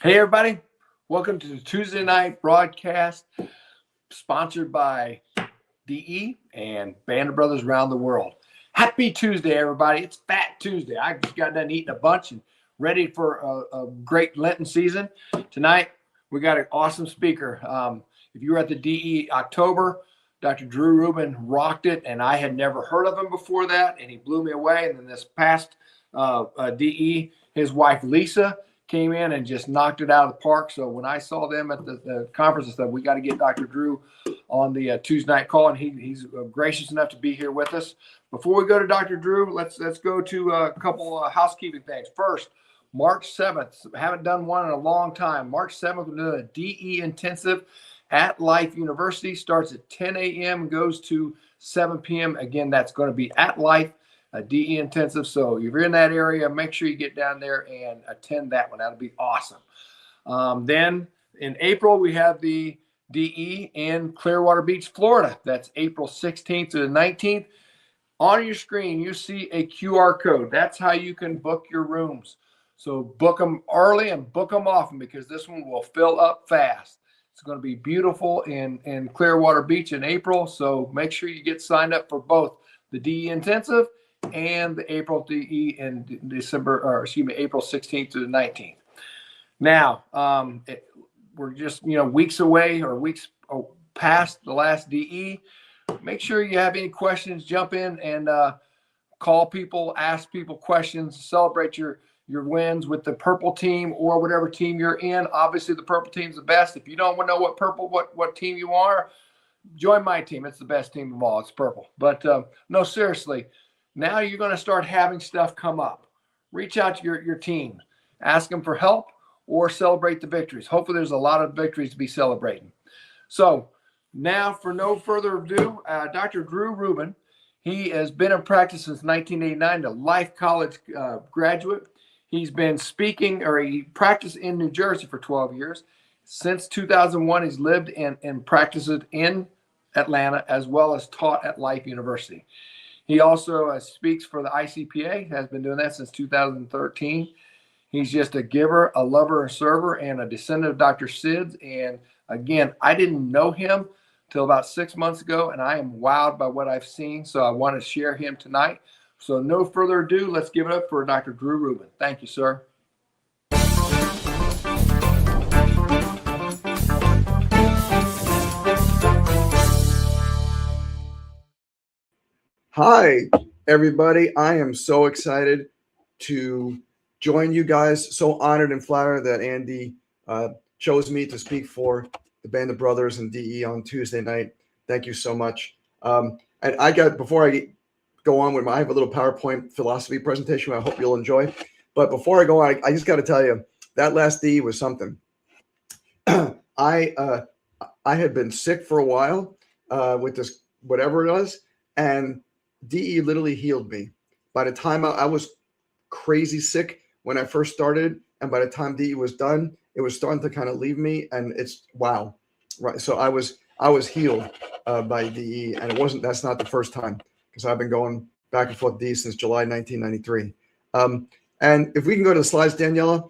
Hey, everybody. Welcome to the Tuesday night broadcast sponsored by DE and Band of Brothers around the world. Happy Tuesday, everybody. It's Fat Tuesday. I just got done eating a bunch and ready for a great Lenten season. Tonight, we got an awesome speaker. If you were at the DE October, Dr. Drew Rubin rocked it, and I had never heard of him before that, and he blew me away. And then this past DE, his wife, Lisa, came in and just knocked it out of the park. So when I saw them at the conference and stuff, we got to get Dr. Drew on the Tuesday night call, and he's gracious enough to be here with us. Before we go to Dr. Drew, let's go to a couple housekeeping things. First, March 7th, haven't done one in a long time. March 7th, we're doing a DE intensive at Life University. Starts at 10 a.m., goes to 7 p.m. Again, that's going to be at Life. A DE intensive. So if you're in that area, make sure you get down there and attend that one. That'll be awesome. Then in April, we have the DE in Clearwater Beach, Florida. That's April 16th to the 19th. On your screen, you see a QR code. That's how you can book your rooms. So book them early and book them often because this one will fill up fast. It's going to be beautiful in Clearwater Beach in April. So make sure you get signed up for both the DE intensive and the April DE in April 16th to the 19th. Now, we're just, weeks away or weeks past the last DE. Make sure you have any questions, jump in and call people, ask people questions, celebrate your wins with the purple team or whatever team you're in. Obviously, the purple team's the best. If you don't know what team you are, join my team. It's the best team of all. It's purple. But no, seriously. Now you're going to start having stuff come up. Reach out to your team. Ask them for help or celebrate the victories. Hopefully there's a lot of victories to be celebrating. So now for no further ado, Dr. Drew Rubin, he has been in practice since 1989, a Life College graduate. He's been speaking, or he practiced in New Jersey for 12 years. Since 2001, he's lived and practiced in Atlanta as well as taught at Life University. He also speaks for the ICPA, has been doing that since 2013. He's just a giver, a lover, a server, and a descendant of Dr. Sid's. And again, I didn't know him till about 6 months ago, and I am wowed by what I've seen. So I want to share him tonight. So no further ado, let's give it up for Dr. Drew Rubin. Thank you, sir. Hi, everybody. I am so excited to join you guys. So honored and flattered that Andy chose me to speak for the Band of Brothers and DE on Tuesday night. Thank you so much. And before I go on with I have a little PowerPoint philosophy presentation I hope you'll enjoy. But before I go on, I just got to tell you, that last DE was something. I had been sick for a while with this, whatever it was, and DE literally healed me. By the time I was crazy sick when I first started, and by the time DE was done, it was starting to kind of leave me, and it's wow, right? So I was healed by DE, and that's not the first time because I've been going back and forth DE since July 1993. And if we can go to the slides, Daniela.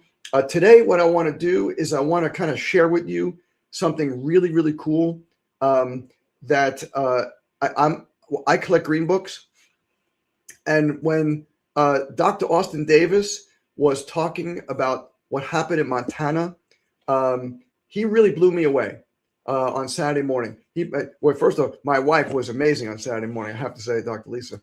Today, what I want to do is I want to kind of share with you something really, really cool that I collect green books. And when Dr. Austin Davis was talking about what happened in Montana, he really blew me away on Saturday morning. First of all, my wife was amazing on Saturday morning, I have to say, Dr. Lisa.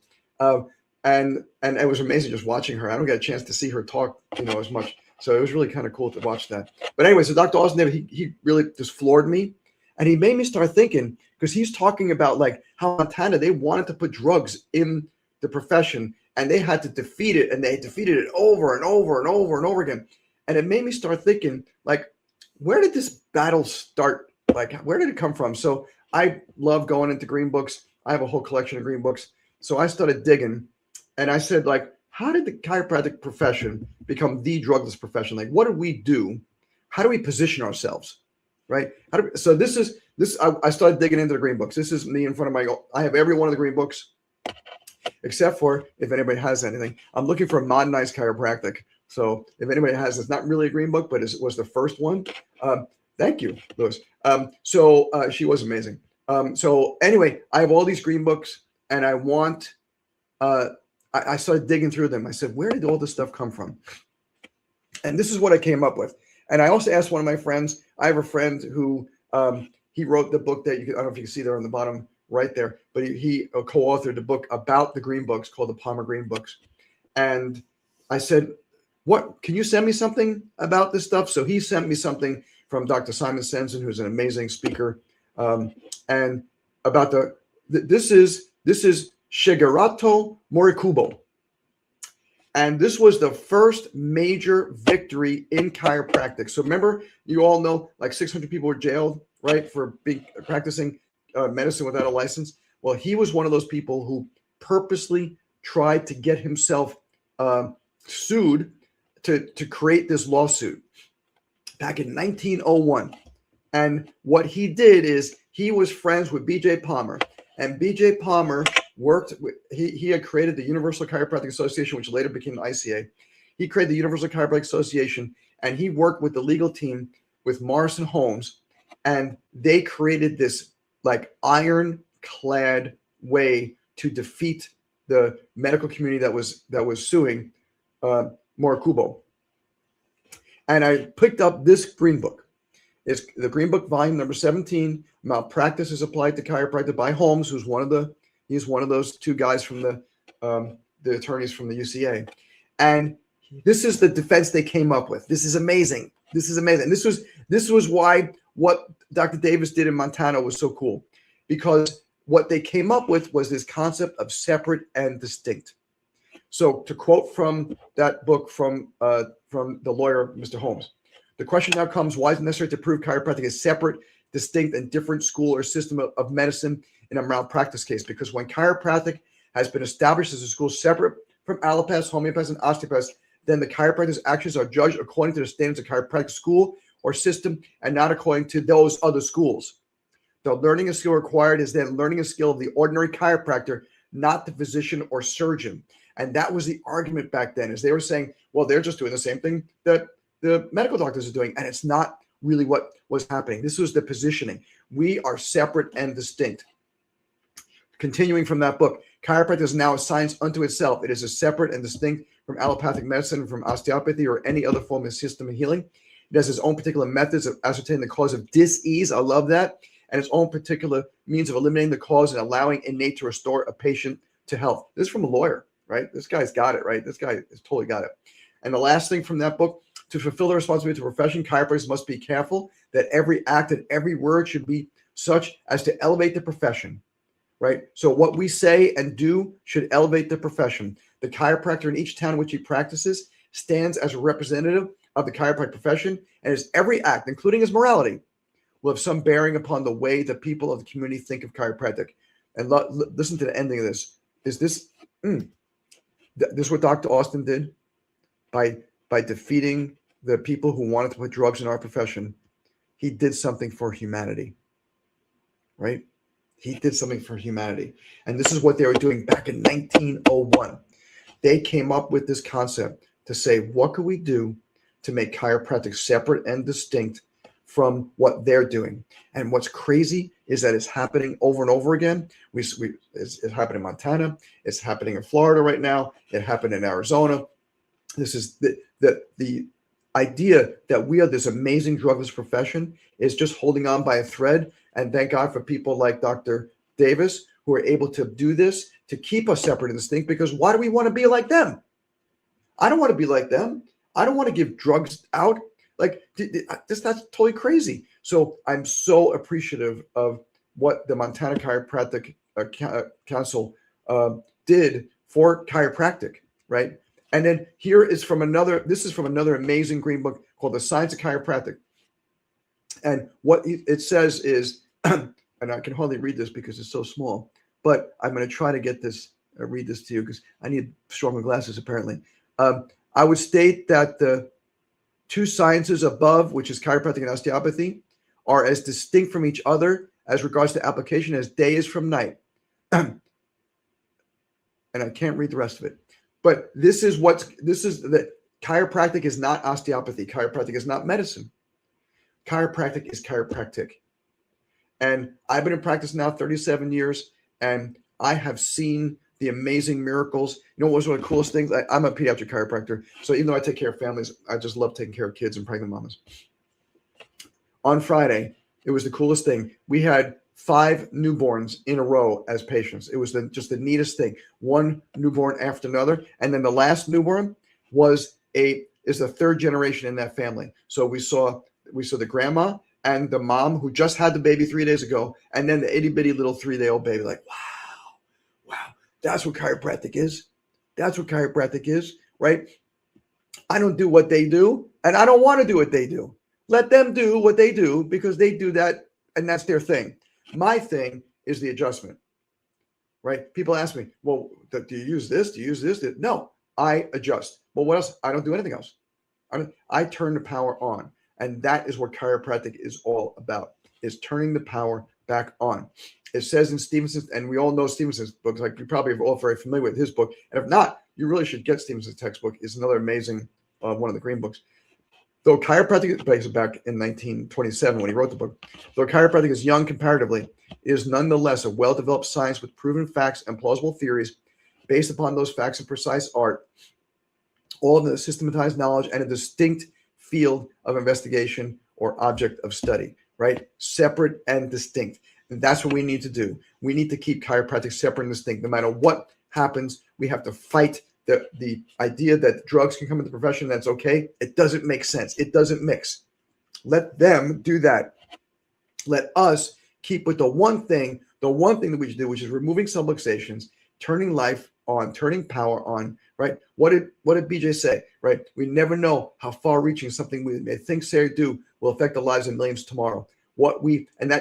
And it was amazing just watching her. I don't get a chance to see her talk, as much. So it was really kind of cool to watch that. But anyway, so Dr. Austin Davis, he really just floored me. And he made me start thinking, because he's talking about like how Montana, they wanted to put drugs in the profession and they had to defeat it, and they defeated it over and over and over and over again. And it made me start thinking, like, where did this battle start? Like, where did it come from? So I love going into green books. I have a whole collection of green books. So I started digging, and I said, like, how did the chiropractic profession become the drugless profession? Like, what do we do? How do we position ourselves? Right? So this is I started digging into the green books. This is me in front of I have every one of the green books, except for if anybody has anything. I'm looking for a modernized chiropractic So if anybody has, it's not really a green book, but it was the first one. Thank you, Louis. She was amazing. So anyway, I have all these green books, and I want. I started digging through them. I said, where did all this stuff come from? And this is what I came up with. And I also asked one of my friends. I have a friend who he wrote the book that I don't know if you can see there on the bottom right there, but he co-authored a book about the green books called the Palmer Green Books. And I said, what, can you send me something about this stuff? So he sent me something from Dr. Simon Sensen, who's an amazing speaker. And about this is Shigeruto Morikubo. And this was the first major victory in chiropractic. So remember, you all know like 600 people were jailed, right, for practicing medicine without a license. Well, he was one of those people who purposely tried to get himself sued to create this lawsuit back in 1901. And what he did is he was friends with B.J. Palmer. And B.J. Palmer worked with, he had created the Universal Chiropractic Association, which later became the ICA. He created the Universal Chiropractic Association, and he worked with the legal team with Morrison Holmes, and they created this like ironclad way to defeat the medical community that was suing Morikubo. And I picked up this green book. It's the Green Book, volume number 17. Malpractice is applied to chiropractic by Holmes, who's he's one of those two guys from the attorneys from the UCA. And this is the defense they came up with. This is amazing. This is amazing. This was why what Dr. Davis did in Montana was so cool, because what they came up with was this concept of separate and distinct. So to quote from that book from the lawyer, Mr. Holmes, the question now comes, why is it necessary to prove chiropractic is separate, distinct, and different school or system of medicine in a malpractice case? Because when chiropractic has been established as a school separate from allopaths, homeopaths, and osteopaths, then the chiropractor's actions are judged according to the standards of chiropractic school or system and not according to those other schools. The learning a skill required is then learning a skill of the ordinary chiropractor, not the physician or surgeon. And that was the argument back then, is they were saying, well, they're just doing the same thing that the medical doctors are doing, and it's not really what was happening. This was the positioning. We are separate and distinct. Continuing from that book, chiropractic is now a science unto itself. It is a separate and distinct from allopathic medicine, from osteopathy, or any other form of system of healing. It has its own particular methods of ascertaining the cause of dis-ease. I love that. And its own particular means of eliminating the cause and allowing innate to restore a patient to health. This is from a lawyer, right? This guy's got it, right? This guy has totally got it. And the last thing from that book, to fulfill the responsibility to the profession, chiropractors must be careful that every act and every word should be such as to elevate the profession, right? So what we say and do should elevate the profession. The chiropractor in each town in which he practices stands as a representative of the chiropractic profession, and his every act, including his morality, will have some bearing upon the way the people of the community think of chiropractic. And listen to the ending of this. This is what Dr. Austin did by defeating the people who wanted to put drugs in our profession. He did something for humanity, right? He did something for humanity. And this is what they were doing back in 1901. They came up with this concept to say, what could we do to make chiropractic separate and distinct from what they're doing? And what's crazy is that it's happening over and over again. It's happening in Montana. It's happening in Florida right now. It happened in Arizona. This is the idea that we are this amazing drugless profession is just holding on by a thread. And thank God for people like Dr. Davis who are able to do this to keep us separate and distinct, because why do we want to be like them? I don't want to be like them. I don't want to give drugs out. Like, that's totally crazy. So I'm so appreciative of what the Montana Chiropractic Council did for chiropractic, right? And then this is from another amazing green book called The Science of Chiropractic. And what it says is, and I can hardly read this because it's so small, but I'm going to try to get this, read this to you because I need stronger glasses apparently. I would state that the two sciences above, which is chiropractic and osteopathy, are as distinct from each other as regards to application as day is from night. And I can't read the rest of it. But this is Chiropractic is not osteopathy. Chiropractic is not medicine. Chiropractic is chiropractic. And I've been in practice now 37 years, and I have seen the amazing miracles. You know what was one of the coolest things? I'm a pediatric chiropractor, so even though I take care of families, I just love taking care of kids and pregnant mamas. On Friday, it was the coolest thing. We had 5 newborns in a row as patients. It was just the neatest thing. One newborn after another, and then the last newborn is the third generation in that family. So we saw the grandma and the mom who just had the baby 3 days ago, and then the itty bitty little 3-day-old baby. Like, wow, that's what chiropractic is. That's what chiropractic is, right? I don't do what they do, and I don't want to do what they do. Let them do what they do because they do that, and that's their thing. My thing is the adjustment, right? People ask me, well, do you use this? Do you use this? No, I adjust. Well, what else? I don't do anything else. I turn the power on. And that is what chiropractic is all about, is turning the power back on. It says in Stevenson's, and we all know Stevenson's books, like you probably are all very familiar with his book. And if not, you really should get Stevenson's textbook. It's another amazing one of the green books. Though chiropractic is back in 1927 when he wrote the book, though chiropractic is young comparatively, it is nonetheless a well-developed science with proven facts and plausible theories based upon those facts and precise art, all of the systematized knowledge and a distinct field of investigation or object of study, right? Separate and distinct. And that's what we need to do. We need to keep chiropractic separate and distinct. No matter what happens, we have to fight the idea that drugs can come into the profession. That's okay. It doesn't make sense. It doesn't mix. Let them do that. Let us keep with the one thing that we should do, which is removing subluxations, turning life on, turning power on, right? What did BJ say, right? We never know how far-reaching something we may think, say, or do will affect the lives of millions tomorrow. That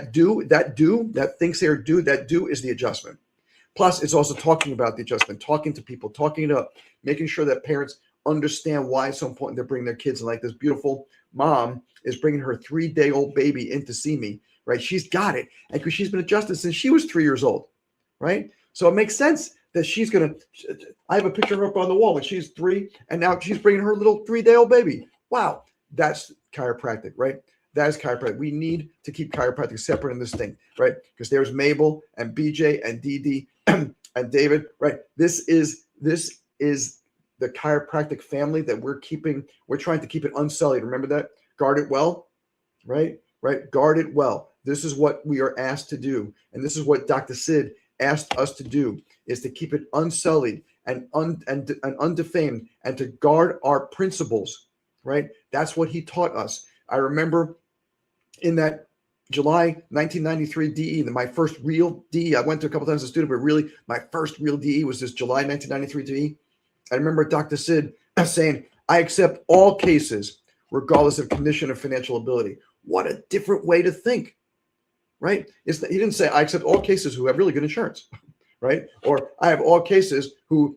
do is the adjustment. Plus, it's also talking about the adjustment, talking to people, talking it up, making sure that parents understand why it's so important to bring their kids. And like this beautiful mom is bringing her 3-day-old baby in to see me, right? She's got it. And because she's been adjusted since she was 3 years old, right? So it makes sense that she's going to, I have a picture of her up on the wall when she's 3, and now she's bringing her little 3-day-old baby. Wow. That's chiropractic, right? That is chiropractic. We need to keep chiropractic separate and distinct, right? Because there's Mabel and BJ and Dee Dee and David, right? This is the chiropractic family that we're keeping. We're trying to keep it unsullied. Remember that? Guard it well, right? Right? Guard it well. This is what we are asked to do. And this is what Dr. Sid asked us to do, is to keep it unsullied and undefamed and to guard our principles, right? That's what he taught us. I remember in that July 1993 DE, my first real DE. I went to a couple times as a student, but really my first real DE was this July 1993 DE. I remember Dr. Sid saying, I accept all cases, regardless of condition or financial ability. What a different way to think, right? He didn't say, I accept all cases who have really good insurance, right? Or I have all cases who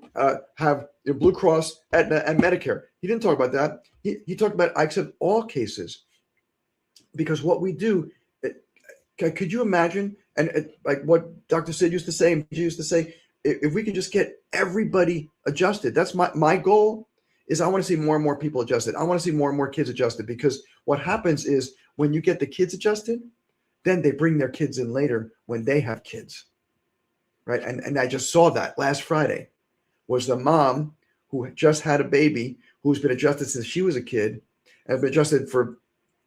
have Blue Cross, Aetna, and Medicare. He didn't talk about that. He talked about, I accept all cases. Because what we do, could you imagine, like what Dr. Sid used to say, and used to say, if we could just get everybody adjusted, that's my goal, is I want to see more and more people adjusted. I want to see more and more kids adjusted, because what happens is when you get the kids adjusted, then they bring their kids in later when they have kids, right? And I just saw that last Friday was the mom who just had a baby who's been adjusted since she was a kid and been adjusted for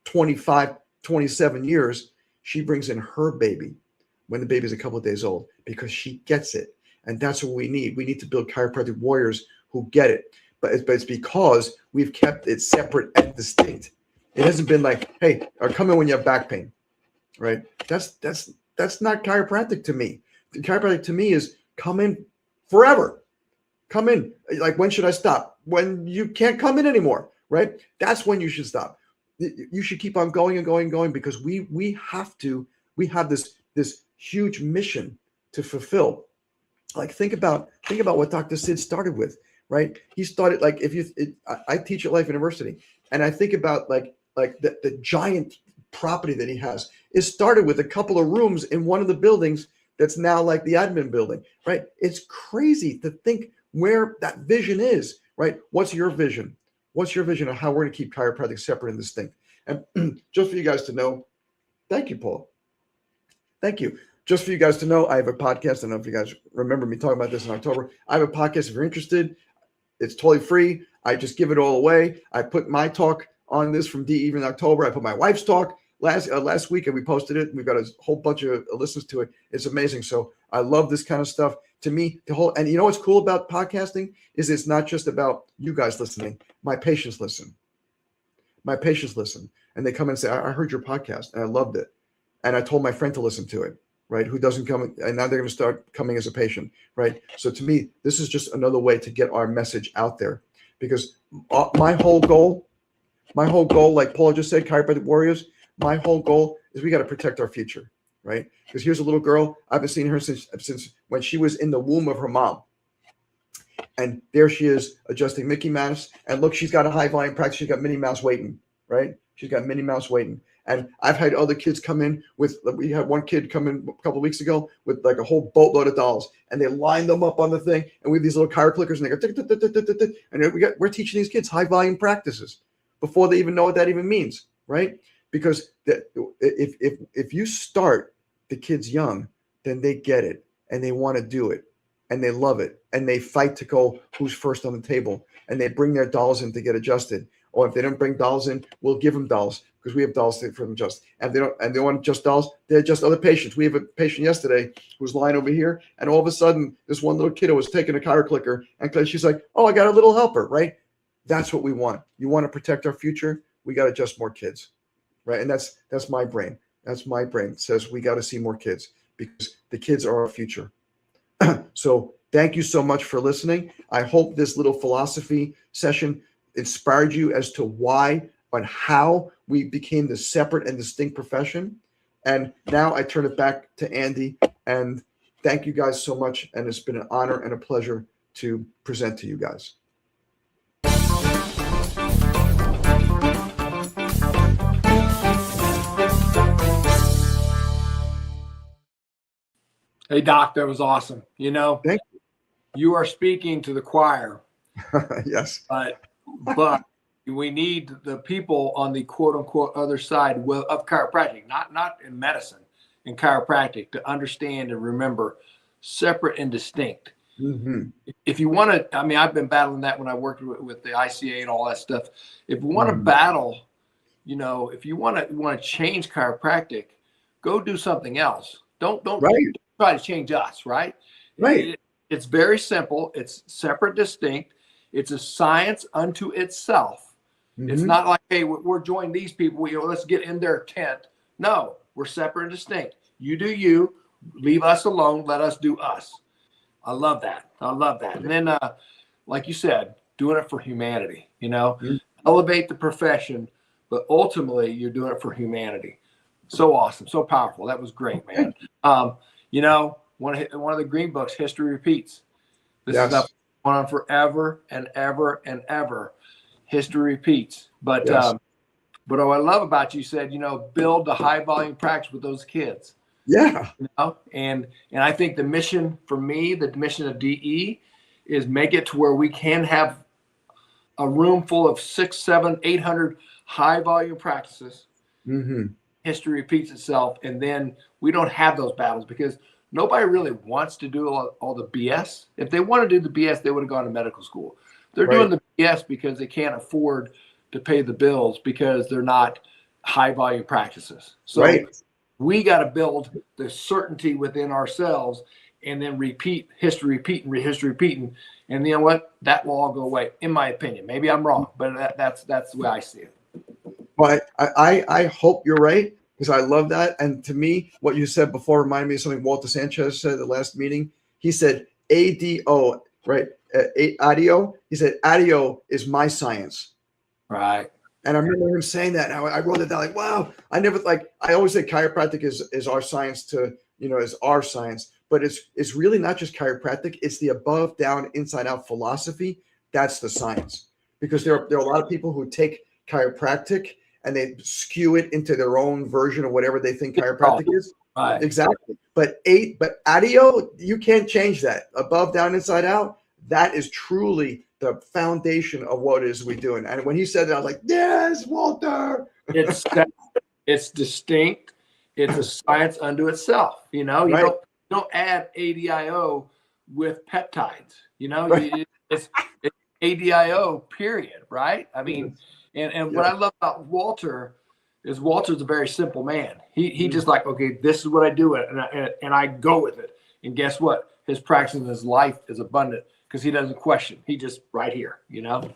25, 27 years. She brings in her baby when the baby's a couple of days old because she gets it. And that's what we need. We need to build chiropractic warriors who get it. But it's because we've kept it separate and distinct. It hasn't been like, hey, or come in when you have back pain, right? That's not chiropractic to me. The chiropractic to me is come in forever. Come in. Like, when should I stop? When you can't come in anymore, right? That's when you should stop. You should keep on going and going and going, because we have this huge mission to fulfill. Like, think about what Dr. Sid started with, right? He started, like, I teach at Life University, and I think about like the giant property that he has. It started with a couple of rooms in one of the buildings that's now like the admin building, right? It's crazy to think where that vision is, right? What's your vision? What's your vision of how we're going to keep chiropractic separate and distinct? And just for you guys to know, thank you, Paul. Thank you. Just for you guys to know, I have a podcast. I don't know if you guys remember me talking about this in October. I have a podcast. If you're interested, it's totally free. I just give it all away. I put my talk on this from DE in October. I put my wife's talk last week, and we posted it. We've got a whole bunch of listens to it. It's amazing. So I love this kind of stuff. To me, and you know what's cool about podcasting is it's not just about you guys listening. My patients listen. My patients listen, and they come and say, I heard your podcast, and I loved it. And I told my friend to listen to it, right? Who doesn't come, and now they're going to start coming as a patient, right? So to me, this is just another way to get our message out there, because my whole goal, like Paul just said, chiropractic warriors, my whole goal is we got to protect our future, right? Because here's a little girl, I've been seeing her since when she was in the womb of her mom. And there she is adjusting Mickey Mouse. And look, she's got a high volume practice. She's got Minnie Mouse waiting, right? She's got Minnie Mouse waiting. And I've had other kids come in we had one kid come in a couple of weeks ago with like a whole boatload of dolls, and they lined them up on the thing. And we have these little car clickers, and they go, tick, tick, tick, tick, tick, tick. And we're teaching these kids high volume practices before they even know what that even means, right? Because if you start the kids young, then they get it and they want to do it and they love it and they fight to go who's first on the table, and they bring their dolls in to get adjusted. Or if they don't bring dolls in, we'll give them dolls because we have dolls for them adjust. And they don't want just dolls, they adjust other patients. We have a patient yesterday who was lying over here, and all of a sudden this one little kiddo was taking a chiropractor clicker, and she's like, oh, I got a little helper, right? That's what we want. You want to protect our future? We got to adjust more kids, right? And that's my brain. That's my brain. It says we got to see more kids because the kids are our future. So thank you so much for listening. I hope this little philosophy session inspired you as to why and how we became the separate and distinct profession. And now I turn it back to Andy. And thank you guys so much. And it's been an honor and a pleasure to present to you guys. Hey, Doc, that was awesome. You know, Thank you are speaking to the choir. Yes. But we need the people on the quote unquote other side of chiropractic, not in medicine, in chiropractic, to understand and remember separate and distinct. Mm-hmm. If you want to, I mean, I've been battling that when I worked with the ICA and all that stuff. If you want to battle, you know, if you want to change chiropractic, go do something else. Don't try to change us, right? Right. It's very simple. It's separate, distinct. It's a science unto itself. Mm-hmm. It's not like, hey, we're joining these people. Let's get in their tent. No, we're separate and distinct. You do you. Leave us alone. Let us do us. I love that. And then, like you said, doing it for humanity. You know, elevate the profession, but ultimately you're doing it for humanity. So awesome, so powerful. That was great, man. You know, one of the green books, History Repeats. This is going on forever and ever and ever. History repeats. But what I love about you said, you know, build the high volume practice with those kids. Yeah. You know, and I think the mission for me, the mission of DE, is make it to where we can have a room full of 600, 700, 800 high volume practices. Mm-hmm. History repeats itself, and then we don't have those battles because nobody really wants to do all the BS. If they want to do the BS, they would have gone to medical school. They're doing the BS because they can't afford to pay the bills because they're not high volume practices. So we got to build the certainty within ourselves and then history repeating. And you know what? That will all go away, in my opinion. Maybe I'm wrong, but that's the way I see it. But I hope you're right, because I love that. And to me, what you said before reminded me of something Walter Sanchez said at the last meeting. He said, ADO, right? ADO. He said, ADO is my science. Right. And I remember him saying that. And I wrote it down like, wow, I always say chiropractic is our science is our science. But it's really not just chiropractic. It's the above, down, inside out philosophy. That's the science. Because there are a lot of people who take chiropractic and they skew it into their own version of whatever they think chiropractic is. Right. Exactly. But ADO, you can't change that. Above, down, inside out, that is truly the foundation of what it is we do. And when he said that, I was like, yes, Walter. It's distinct. It's a science unto itself. You know, you Right. don't add ADIO with peptides. You know, Right. it's ADIO, period. Right. I mean, and what I love about Walter is Walter's a very simple man. He just like, okay, this is what I do, and I go with it. And guess what? His practice in his life is abundant because he doesn't question. He just right here. You know,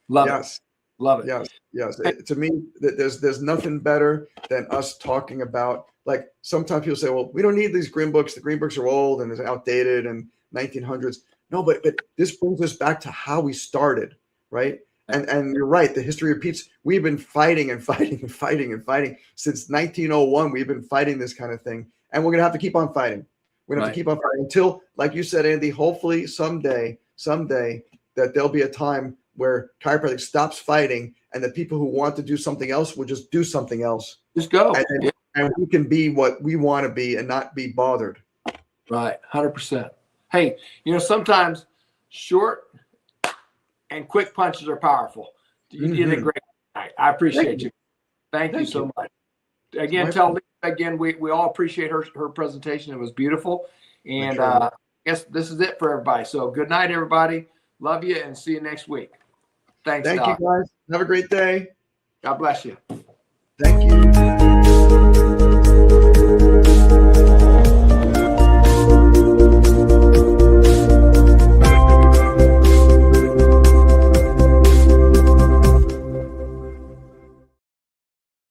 love it. Love it. Yes. To me, there's nothing better than us talking about, like, sometimes people say, well, we don't need these green books. The green books are old and it's outdated and 1900s. No, but this brings us back to how we started, right? And you're right. The history repeats. We've been fighting and fighting and fighting and fighting since 1901. We've been fighting this kind of thing, and we're gonna have to keep on fighting. We're gonna have to keep on fighting until, like you said, Andy. Hopefully, someday, that there'll be a time where chiropractic stops fighting, and the people who want to do something else will just do something else. Just go, and we can be what we want to be and not be bothered. Right, 100%. Hey, you know, sometimes short and quick punches are powerful. You did a great night. I appreciate you. Thank you so much. Again, tell Lisa again, we all appreciate her presentation. It was beautiful. And I guess this is it for everybody. So good night, everybody. Love you, and see you next week. Thanks, Thank you, guys. Have a great day. God bless you. Thank you.